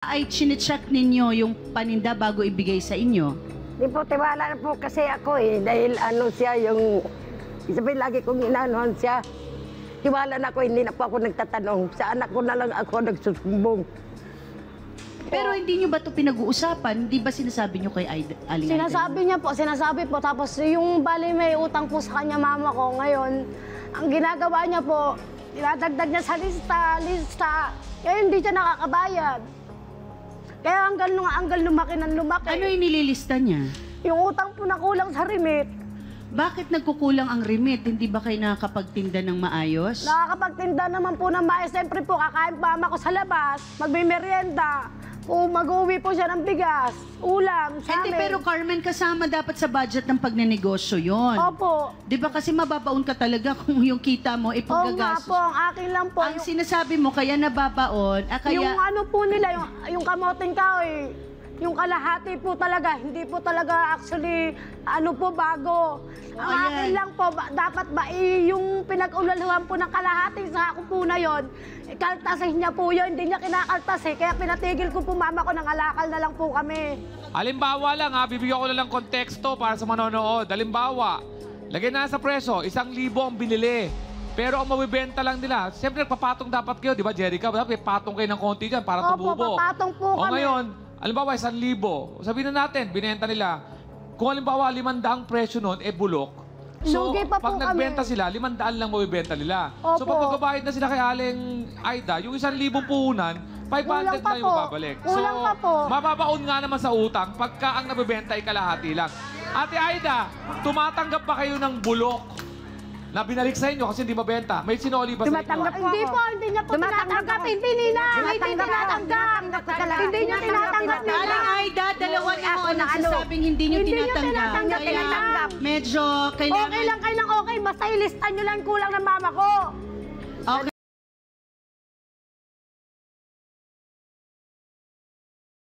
Ay chinecheck ninyo yung paninda bago ibigay sa inyo? Di po, tiwala na po kasi ako dahil ano siya yung, sabi lagi kong inaanohan siya. Tiwala na ako, hindi na po ako nagtatanong. Sa anak ko na lang ako nagsusumbong. Pero hindi nyo ba ito pinag-uusapan? Hindi ba sinasabi nyo kay Aling Aida? Sinasabi po. Tapos yung bali may utang po sa kanya mama ko ngayon. Ang ginagawa niya po, dinadagdag niya sa lista. Kaya hindi siya nakakabayad. Kaya hanggang lumaki ng lumaki. Ano yung nililista niya? Yung utang po na kulang sa remit. Bakit nagkukulang ang remit? Hindi ba kayo nakakapagtinda ng maayos? Nakakapagtinda naman po ng maayos. Siyempre po, kakain mama ko sa labas, magmimerienda. Mag-uwi po siya ng bigas, ulam, sa Hindi, amin. pero Carmen, kasama dapat sa budget ng pagnenegosyo yon. Opo. Di ba kasi mababaon ka talaga kung yung kita mo Oo nga ipagagastos. po, ang akin lang po. Ang sinasabi mo, kaya nababaon, kaya... Yung ano po nila, yung kamoting kahoy, yung kalahati po talaga, hindi po talaga actually, ano po, bago. Ang akin lang po, dapat ba yung pinag-ulaluhan po ng kalahati sa ako po na yun, kaltasin niya po yun, hindi niya kinakaltas kaya pinatigil ko po mama ko, nangalakal na lang po kami. Halimbawa lang bibigyan ko na lang konteksto para sa manonood. Halimbawa, lagyan na sa preso, 1,000 ang binili. Pero ang mabibenta lang nila, siyempre nagpapatong dapat kayo, di ba Jerica? Dapat patong kayo ng konti dyan para tumubo. Opo, papatong po O kami. ngayon, halimbawa 1,000. Sabihin na natin, binenta nila. Kung halimbawa 500 presyo nun, bulok. So, Lugi pa po pag nagbenta sila, 500 lang mabibenta nila. So, Opo. pag magbabayad na sila kay Aling Aida, yung 1,000 puhunan, 500 Kulang pa na yung po. babalik. Kulang pa po. Mababaon nga naman sa utang pagka ang nabibenta ay kalahati lang. Ate Aida, tumatanggap ba kayo ng bulok na binalik sa inyo kasi hindi mabenta? May sinoli ba sa inyo? Tumatanggap po Hindi ako. po, hindi niya po tinatanggap. Hindi nina, hindi tinatanggap. Hindi niya tinatanggap. Aling Aida, dalawa na ho nagsasabing hindi nyo tinatanggap. Kaya medyo kailangan... Okay lang, okay. Basta ilista nyo lang kulang ng mama ko. Okay.